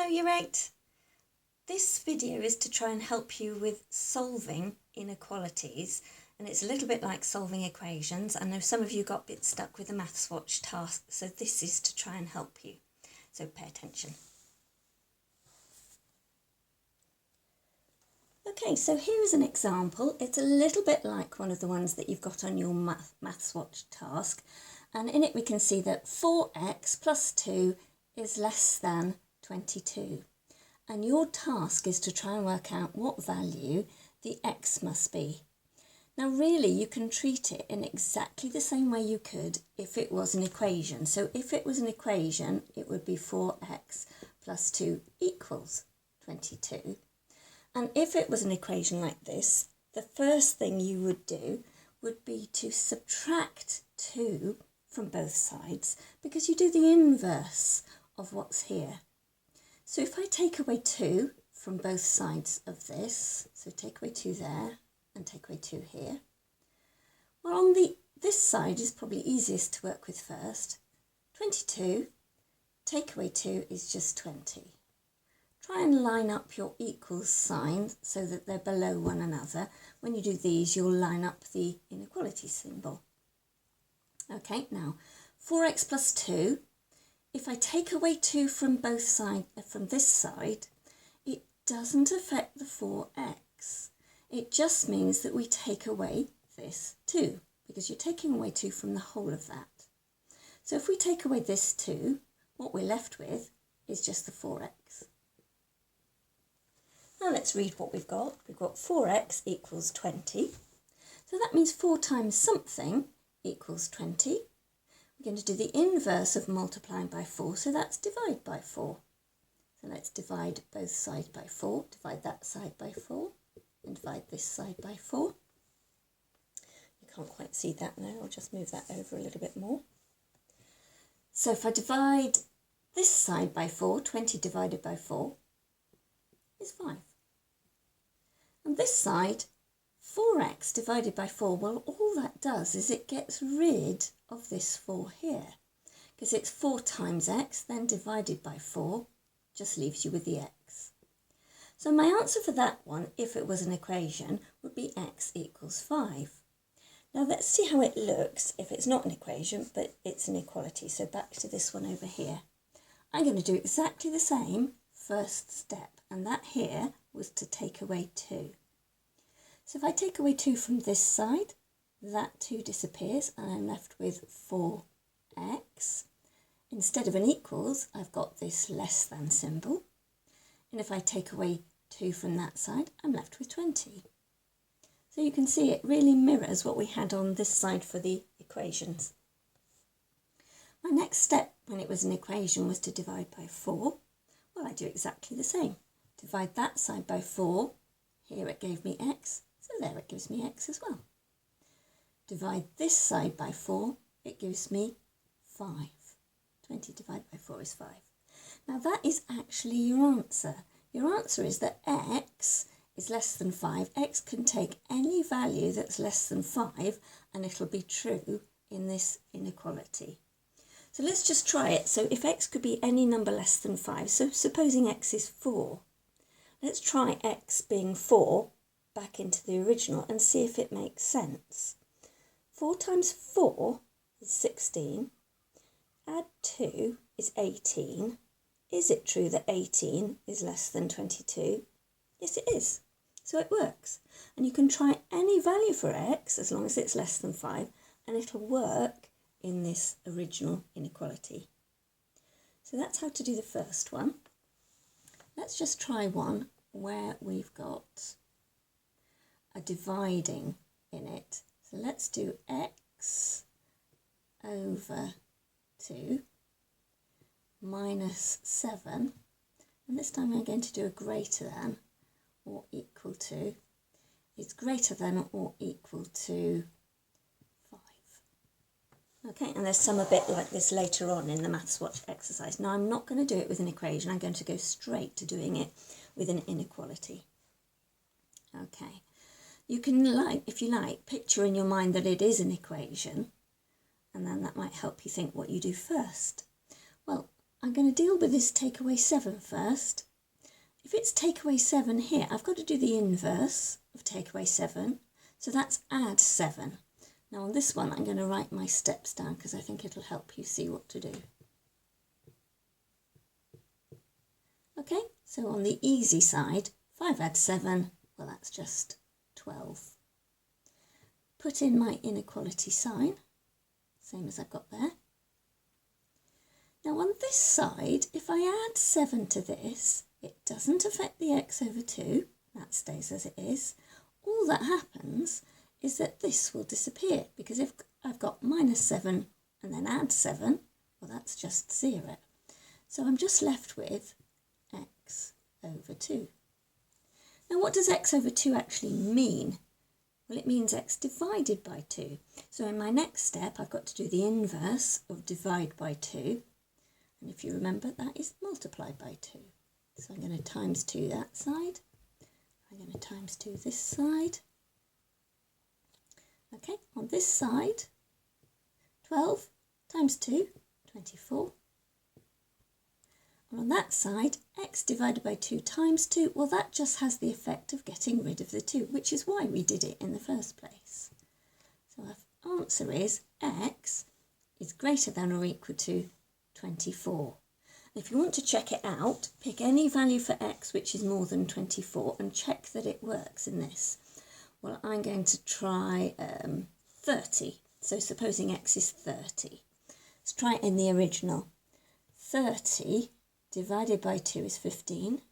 Hello Year 8! This video is to try and help you with solving inequalities, and it's a little bit like solving equations. I know some of you got a bit stuck with the Maths Watch task, so this is to try and help you. So pay attention. Okay, so here is an example. It's a little bit like one of the ones that you've got on your Maths Watch task, and in it we can see that 4x plus 2 is less than 22, and your task is to try and work out what value the x must be. Now really you can treat it in exactly the same way you could if it was an equation. So if it was an equation, it would be 4x plus 2 equals 22. And if it was an equation like this, the first thing you would do would be to subtract 2 from both sides, because you do the inverse of what's here. So if I take away 2 from both sides of this, so take away 2 there and take away 2 here, well, on this side is probably easiest to work with first. 22, take away 2 is just 20. Try and line up your equals sign so that they're below one another. When you do these, you'll line up the inequality symbol. Okay, now 4x plus 2. If I take away 2 from both sides, from this side, it doesn't affect the 4x. It just means that we take away this 2, because you're taking away 2 from the whole of that. So if we take away this 2, what we're left with is just the 4x. Now let's read what we've got. We've got 4x equals 20. So that means 4 times something equals 20. We're going to do the inverse of multiplying by 4, so that's divide by 4. So let's divide both sides by 4, divide that side by 4, and divide this side by 4. You can't quite see that now, I'll just move that over a little bit more. So if I divide this side by 4, 20 divided by 4 is 5. And this side, 4x divided by 4, well, all that does is it gets rid of this 4 here, because it's 4 times x, then divided by 4, just leaves you with the x. So my answer for that one, if it was an equation, would be x equals 5. Now let's see how it looks if it's not an equation, but it's an equality. So back to this one over here. I'm going to do exactly the same first step, and that here was to take away 2. So if I take away 2 from this side, that 2 disappears and I'm left with 4x. Instead of an equals, I've got this less than symbol. And if I take away 2 from that side, I'm left with 20. So you can see it really mirrors what we had on this side for the equations. My next step when it was an equation was to divide by 4. Well, I do exactly the same. Divide that side by 4. Here it gave me x. So there it gives me x as well. Divide this side by 4, it gives me 5. 20 divided by 4 is 5. Now that is actually your answer. Your answer is that x is less than 5. X can take any value that's less than 5 and it'll be true in this inequality. So let's just try it. So if x could be any number less than 5, so supposing x is 4, let's try x being 4 back into the original and see if it makes sense. 4 times 4 is 16. Add 2 is 18. Is it true that 18 is less than 22? Yes, it is. So it works. And you can try any value for x as long as it's less than 5, and it'll work in this original inequality. So that's how to do the first one. Let's just try one where we've got a dividing in it. So let's do x over 2 minus 7, and this time I'm going to do a greater than or equal to. It's greater than or equal to 5. Okay, and there's some a bit like this later on in the Maths Watch exercise. Now I'm not going to do it with an equation, I'm going to go straight to doing it with an inequality. Okay. You can, if you like, picture in your mind that it is an equation, and then that might help you think what you do first. Well, I'm going to deal with this take away 7 first. If it's take away 7 here, I've got to do the inverse of take away 7. So that's add 7. Now on this one, I'm going to write my steps down because I think it'll help you see what to do. Okay, so on the easy side, 5 add 7, well that's just 12. Put in my inequality sign, same as I've got there. Now on this side, if I add 7 to this, it doesn't affect the x over 2, that stays as it is. All that happens is that this will disappear, because if I've got minus 7 and then add 7, well that's just 0. So I'm just left with x over 2. Now what does x over 2 actually mean? Well, it means x divided by 2. So in my next step, I've got to do the inverse of divide by 2. And if you remember, that is multiplied by 2. So I'm going to times 2 that side. I'm going to times 2 this side. Okay, on this side, 12 times 2, 24. And on that side, x divided by 2 times 2, well that just has the effect of getting rid of the 2, which is why we did it in the first place. So our answer is x is greater than or equal to 24. If you want to check it out, pick any value for x which is more than 24 and check that it works in this. Well, I'm going to try 30. So supposing x is 30. Let's try it in the original. 30 divided by 2 is 15.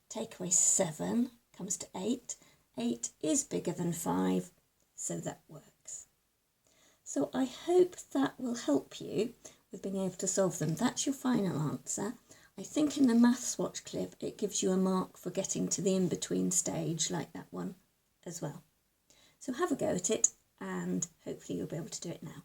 Take away 7 comes to 8. 8 is bigger than 5, so that works. So I hope that will help you with being able to solve them. That's your final answer. I think in the Maths Watch clip it gives you a mark for getting to the in-between stage like that one as well. So have a go at it and hopefully you'll be able to do it now.